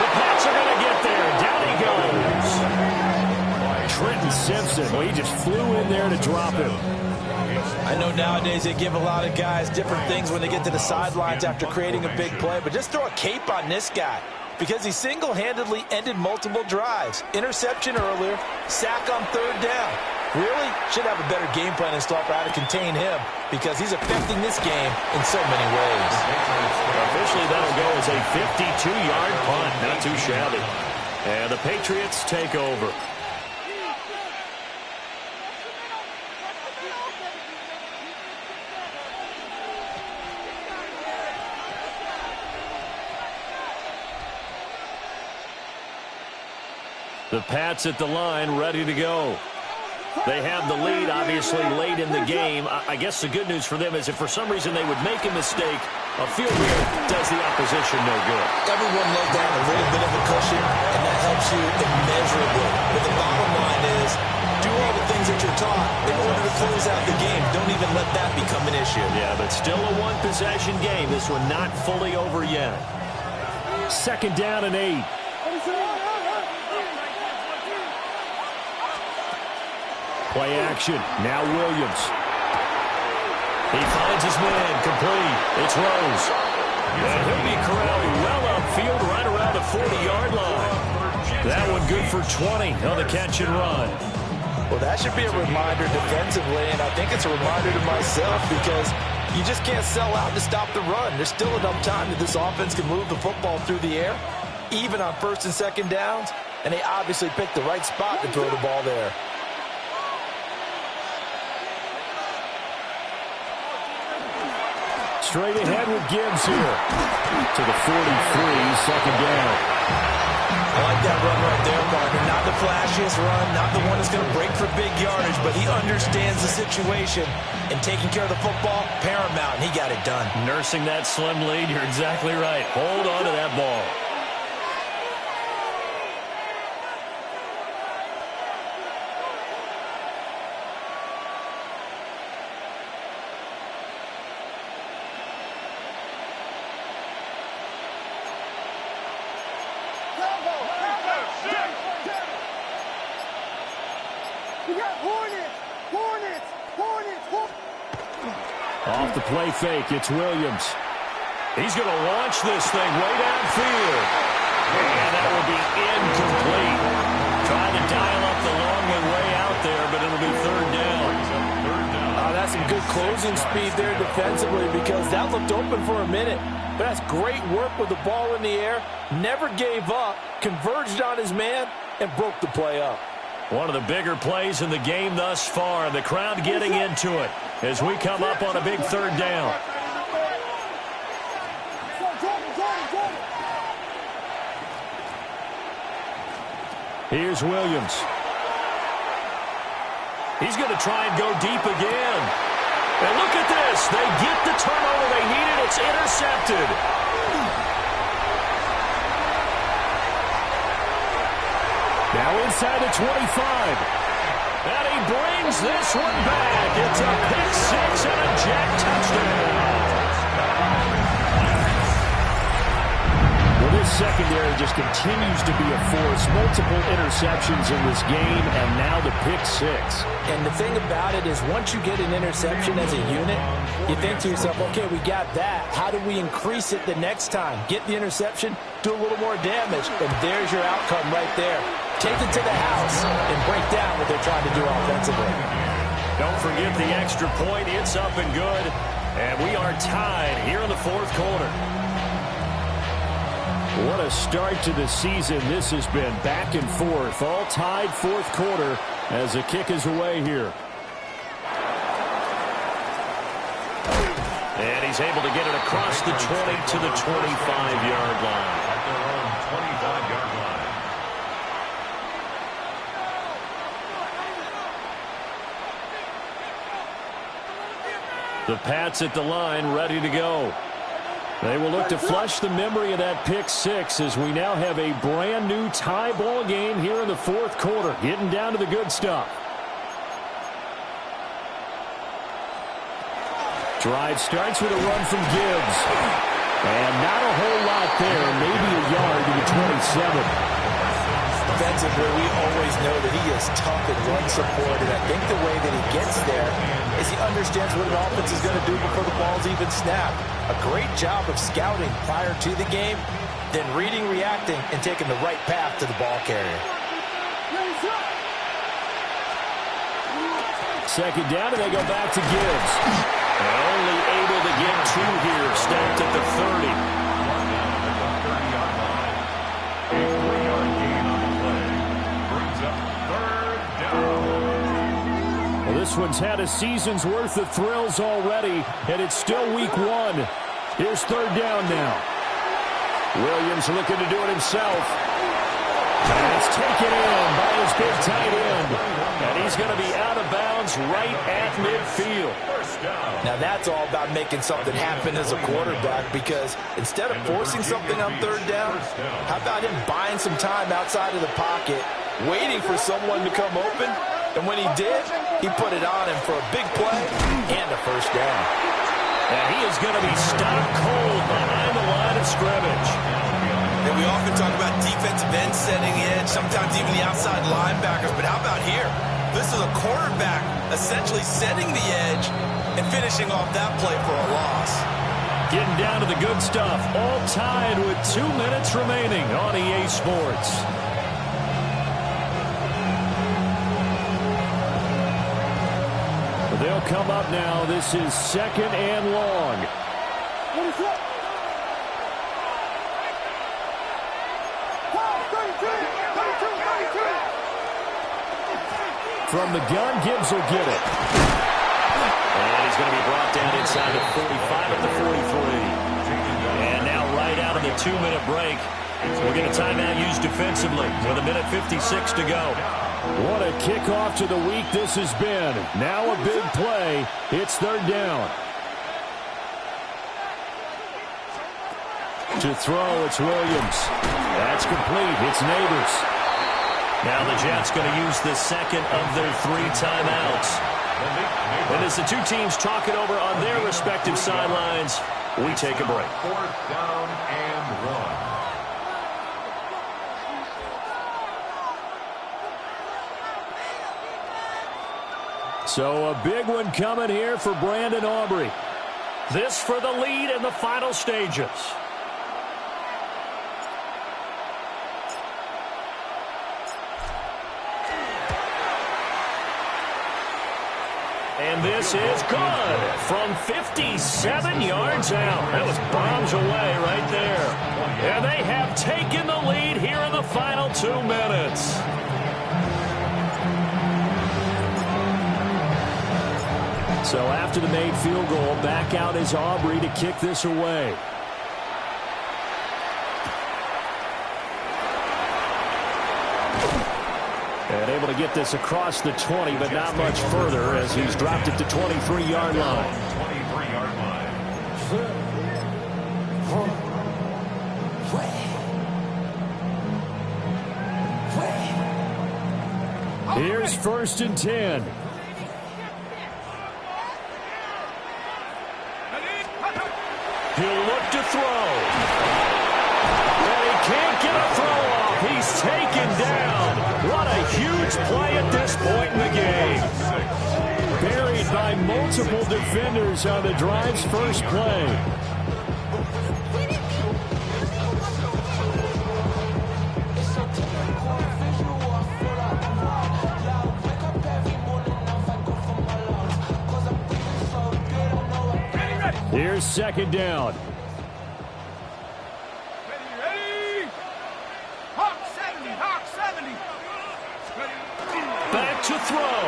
S3: The Pats are going to get there. Down he goes. Trenton Simpson. Well, he just flew in there to drop him.
S5: I know nowadays they give a lot of guys different things when they get to the sidelines after creating a big play, but just throw a cape on this guy because he single-handedly ended multiple drives. Interception earlier, sack on third down. Really should have a better game plan installed for how to contain him because he's affecting this game in so many ways.
S3: Officially, that'll go as a 52-yard punt. Not too shabby. And the Patriots take over. The Pats at the line, ready to go. They have the lead, obviously, late in the game. I guess the good news for them is if for some reason they would make a mistake, a field goal does the opposition no good.
S5: Everyone loves to have a little bit of a cushion, and that helps you immeasurably. But the bottom line is, do all the things that you're taught in order to close out the game. Don't even let that become an issue.
S3: Yeah, but still a one-possession game. This one not fully over yet. 2nd down and 8. Play action. Now Williams. He finds his man. Complete. It's Rose. And he'll be corralled well upfield right around the 40-yard line. That one good for 20 on the catch and run.
S5: Well, that should be a reminder defensively, and I think it's a reminder to myself because you just can't sell out to stop the run. There's still enough time that this offense can move the football through the air, even on 1st and 2nd downs, and they obviously picked the right spot to throw the ball there.
S3: Straight ahead with Gibbs here to the 43, 2nd down.
S5: I like that run right there, partner. Not the flashiest run, not the one that's going to break for big yardage, but he understands the situation, and taking care of the football, paramount, and he got it done.
S3: Nursing that slim lead, you're exactly right. Hold on to that ball. Off the play fake, it's Williams. He's going to launch this thing way downfield. And that will be incomplete. Trying to dial up the long way out there, but it'll be 3rd down.
S5: That's some good closing speed there defensively because that looked open for a minute. But that's great work with the ball in the air. Never gave up, converged on his man, and broke the play up.
S3: One of the bigger plays in the game thus far. The crowd getting into it as we come up on a big 3rd down. Here's Williams. He's going to try and go deep again. And look at this. They get the turnover they needed. It's intercepted. Now inside the 25. And he brings this one back. It's a pick 6 and a jack touchdown. Well, this secondary just continues to be a force. Multiple interceptions in this game, and now the pick 6.
S5: And the thing about it is once you get an interception as a unit, you think to yourself, okay, we got that. How do we increase it the next time? Get the interception, do a little more damage, and there's your outcome right there. Take it to the house and break down what they're trying to do offensively.
S3: Don't forget the extra point. It's up and good. And we are tied here in the 4th quarter. What a start to the season this has been. Back and forth. All tied 4th quarter as the kick is away here. And he's able to get it across the 20 to the 25-yard line.
S6: At their own 25-yard line.
S3: The Pats at the line, ready to go. They will look to flush the memory of that pick 6 as we now have a brand new tie ball game here in the 4th quarter. Getting down to the good stuff. Drive starts with a run from Gibbs. And not a whole lot there, maybe a yard to the 27.
S5: Defensively, we always know that he is tough in run support, and I think the way that he gets there is he understands what an offense is going to do before the ball's even snapped. A great job of scouting prior to the game, then reading, reacting, and taking the right path to the ball carrier.
S3: Second down, and they go back to Gibbs. And only able to get two here, stopped at the 30. This one's had a season's worth of thrills already, and it's still week one. Here's third down now. Williams looking to do it himself. And it's taken in by his big tight end. And he's going to be out of bounds right at midfield.
S5: Now that's all about making something happen as a quarterback, because instead of forcing something on third down, how about him buying some time outside of the pocket, waiting for someone to come open? And when he did, he put it on him for a big play and a first down.
S3: And he is going to be stopped cold behind the line of scrimmage.
S7: And we often talk about defensive ends setting the edge, sometimes even the outside linebackers. But how about here? This is a quarterback essentially setting the edge and finishing off that play for a loss.
S3: Getting down to the good stuff, all tied with 2 minutes remaining on EA Sports. They'll come up now. This is second and long. From the gun, Gibbs will get it.
S4: And he's going to be brought down inside the 45 at the 43.
S3: And now right out of the 2-minute break, we'll get a timeout used defensively with 1:56 to go. What a kickoff to the week this has been. Now a big play. It's third down. To throw, it's Williams. That's complete. It's Neighbors. Now the Jets going to use the second of their 3 timeouts. And as the two teams talk it over on their respective sidelines, we take a break.
S6: 4th down and 1.
S3: So a big one coming here for Brandon Aubrey. This for the lead in the final stages. And this is good from 57 yards out. That was bombs away right there. And they have taken the lead here in the final 2 minutes. So after the made field goal, back out is Aubrey to kick this away. And able to get this across the 20, but not much further as he's dropped it to 23-yard line.
S6: 23-yard line.
S3: Here's 1st and 10. He'll look to throw. And he can't get a throw off. He's taken down. What a huge play at this point in the game. Buried by multiple defenders on the drive's first play. Here's second down.
S6: Ready? Hawk 70, Hawk 70.
S3: Back to throw.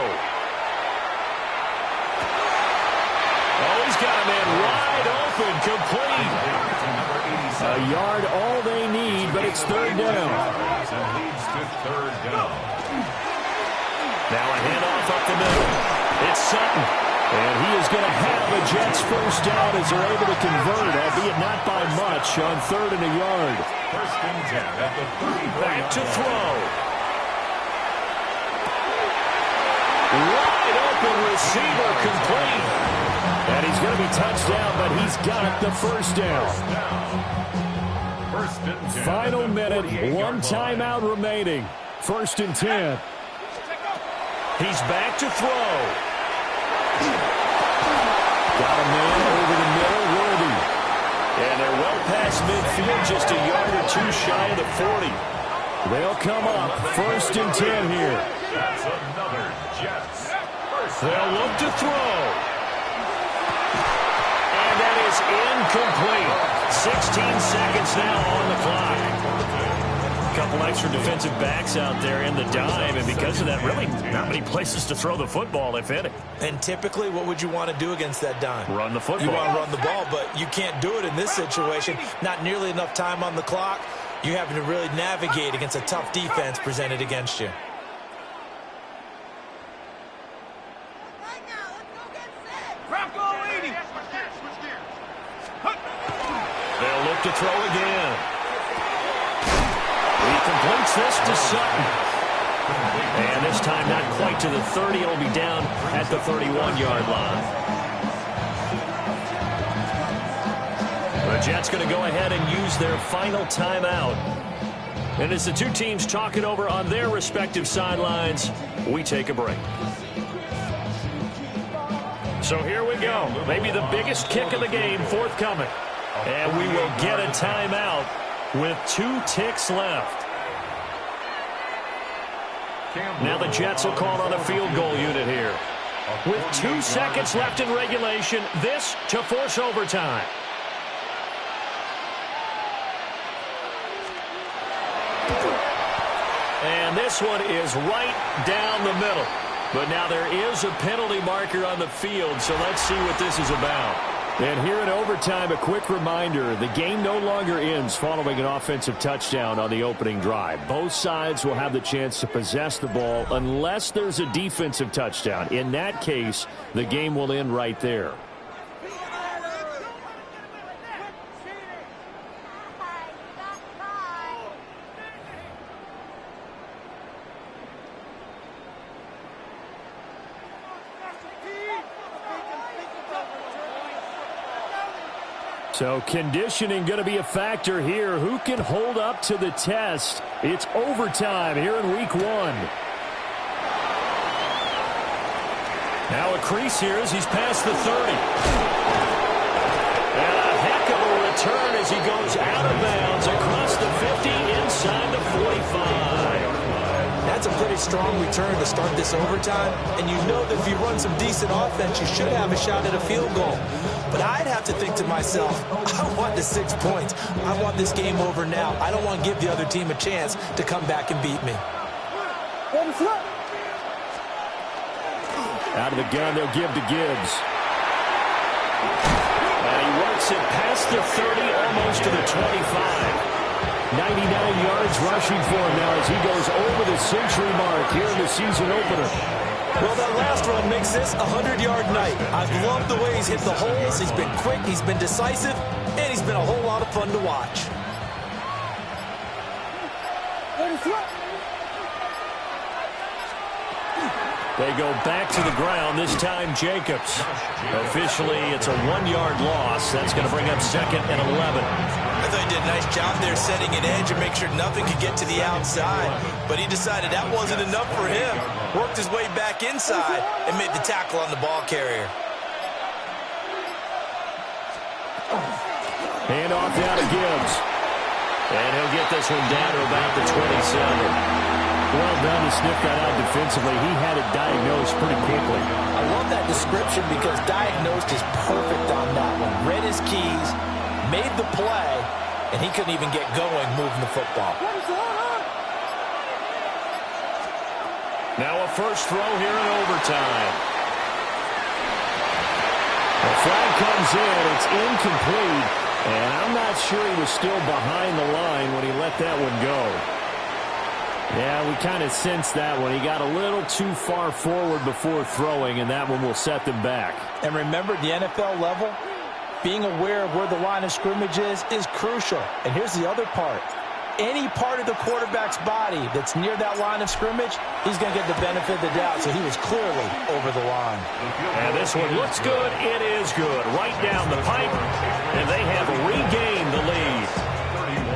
S3: Oh, he's got a man wide open, complete. A yard all they need, but it's third down.
S6: Leads to third down.
S3: Now a handoff up the middle. It's Sutton. And he is going to have a Jets first down as they're able to convert, albeit not by much, on 3rd and a yard.
S6: 1st and 10 at the 34.
S3: Back to throw. Wide open receiver complete. And he's going to be touched down, but he's got the first down.
S6: First and 10.
S3: Final minute, one timeout remaining. First and 10. He's back to throw. Got a man over the middle, Worthy. And they're well past midfield, just a yard or two shy of the 40. They'll come up, first and 10 here.
S6: That's another Jets.
S3: They'll look to throw. And that is incomplete. 16 seconds now on the clock. A couple extra defensive backs out there in the dime, and because of that, really not many places to throw the football, if any.
S5: And typically, what would you want to do against that dime?
S3: Run the football.
S5: You want to run the ball, but you can't do it in this situation. Not nearly enough time on the clock. You having to really navigate against a tough defense presented against you.
S3: They'll look to throw again. He completes this to Sutton. And this time not quite to the 30. It'll be down at the 31-yard line. The Jets going to go ahead and use their final timeout. And as the two teams talk it over on their respective sidelines, we take a break. So here we go. Maybe the biggest kick of the game forthcoming. And we will get a timeout with 2 ticks left. Now the Jets will call on a field goal unit here. With 2 seconds left in regulation, this to force overtime. And this one is right down the middle. But now there is a penalty marker on the field, so let's see what this is about. And here in overtime, a quick reminder, the game no longer ends following an offensive touchdown on the opening drive. Both sides will have the chance to possess the ball unless there's a defensive touchdown. In that case, the game will end right there. So conditioning going to be a factor here. Who can hold up to the test? It's overtime here in week 1. Now a crease here as he's past the 30. And a heck of a return as he goes out of bounds across the 50 inside the 45.
S5: That's a pretty strong return to start this overtime. And you know that if you run some decent offense, you should have a shot at a field goal. But I'd have to think to myself, I want the 6 points. I want this game over now. I don't want to give the other team a chance to come back and beat me.
S3: Out of the gun, they'll give to Gibbs. And he works it past the 30, almost to the 25. 99 yards rushing for him now as he goes over the century mark here in the season opener.
S5: Well, that last run makes this a 100-yard night. I've loved the way he's hit the holes. He's been quick, he's been decisive, and he's been a whole lot of fun to watch.
S3: They go back to the ground, this time Jacobs. Officially, it's a 1-yard loss. That's going to bring up 2nd and 11.
S5: I thought he did a nice job there setting an edge and make sure nothing could get to the outside. But he decided that wasn't enough for him. Worked his way back inside and made the tackle on the ball carrier.
S3: Hand off down to Gibbs. And he'll get this one down to about the 27. Well done to sniff that out defensively. He had it diagnosed pretty quickly.
S5: I love that description because diagnosed is perfect on that one. Read his keys, made the play, and he couldn't even get going moving the football.
S3: Now a first throw here in overtime. The flag comes in. It's incomplete. And I'm not sure he was still behind the line when he let that one go. Yeah, we kind of sensed that one. He got a little too far forward before throwing, and that one will set them back.
S8: And remember, the NFL level, being aware of where the line of scrimmage is crucial. And here's the other part. any part of the quarterback's body that's near that line of scrimmage, he's going to get the benefit of the doubt. So he was clearly over the line.
S3: And this one looks good. It is good. Right down the pipe. And they have regained the lead.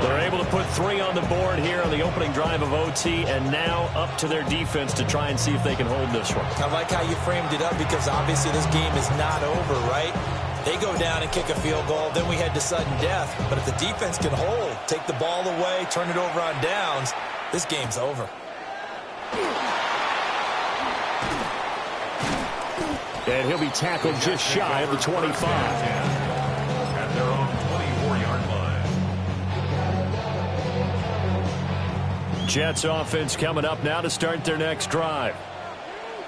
S3: They're able to put 3 on the board here on the opening drive of OT, and now up to their defense to try and see if they can hold this one.
S8: I like how you framed it up, because obviously this game is not over, right? They go down and kick a field goal, then we head to sudden death. But if the defense can hold, take the ball away, turn it over on downs, this game's over.
S3: And he'll be tackled just shy of the 25.
S6: At their own 24-yard line.
S3: Jets offense coming up now to start their next drive.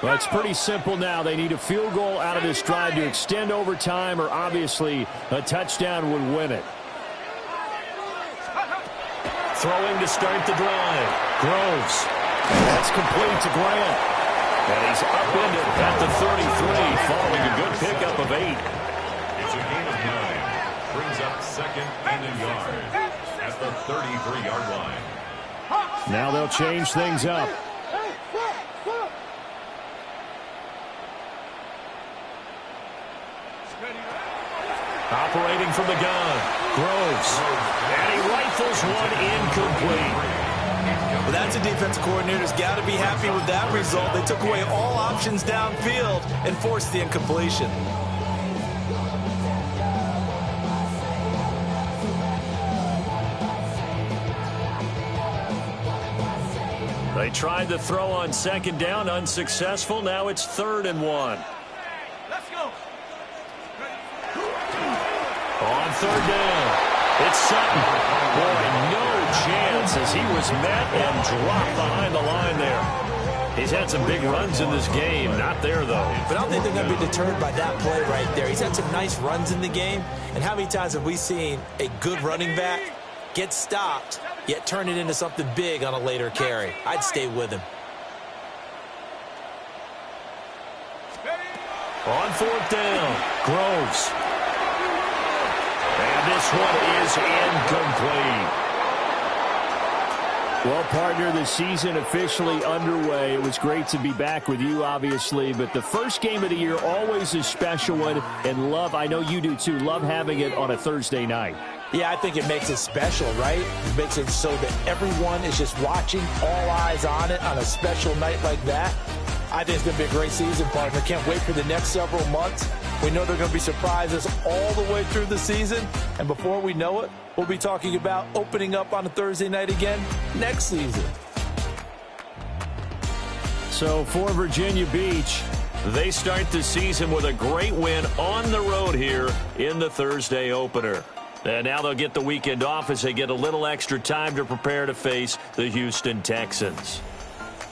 S3: Well, it's pretty simple now. They need a field goal out of this drive to extend overtime, or obviously a touchdown would win it. Throwing to start the drive. Groves. That's complete to Grant. And he's upended at the 33, following a good pickup of 8.
S6: It's a gain of 9. Brings up second and a yard at the 33-yard line.
S3: Now they'll change things up. Operating from the gun, Groves. And he rifles one incomplete.
S5: Well, that's a defensive coordinator's got to be happy with that result. They took away all options downfield and forced the incompletion.
S3: They tried to throw on second down, unsuccessful. Now it's 3rd and 1.
S6: Let's go.
S3: On 3rd down, it's Sutton. Boy, no chance as he was met and dropped behind the line there. He's had some big runs in this game. Not there, though.
S8: But I don't think they're going to be deterred by that play right there. He's had some nice runs in the game. And how many times have we seen a good running back get stopped, yet turn it into something big on a later carry? I'd stay with him.
S3: On 4th down, Groves. And this one is incomplete. Well, partner, the season officially underway. It was great to be back with you, obviously, but the first game of the year always a special one, and I know you do too, love having it on a Thursday night.
S8: Yeah, I think it makes it special, right? It makes it so that everyone is just watching, all eyes on it on a special night like that. I think it's going to be a great season, partner. Can't wait for the next several months. We know there are going to be surprises all the way through the season. And before we know it, we'll be talking about opening up on a Thursday night again next season.
S3: So for Virginia Beach, they start the season with a great win on the road here in the Thursday opener. And now they'll get the weekend off as they get a little extra time to prepare to face the Houston Texans.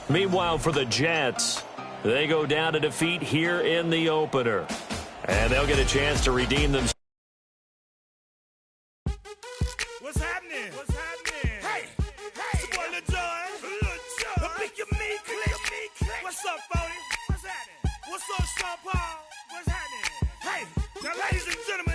S3: Meanwhile, for the Jets, they go down to defeat here in the opener. And they'll get a chance to redeem themselves.
S9: What's happening? What's happening? Hey, it's your boy Lil Jon. Pick your meat, click. What's up, 40? What's happening? What's up, Sean Paul? What's happening? Hey, now ladies and gentlemen,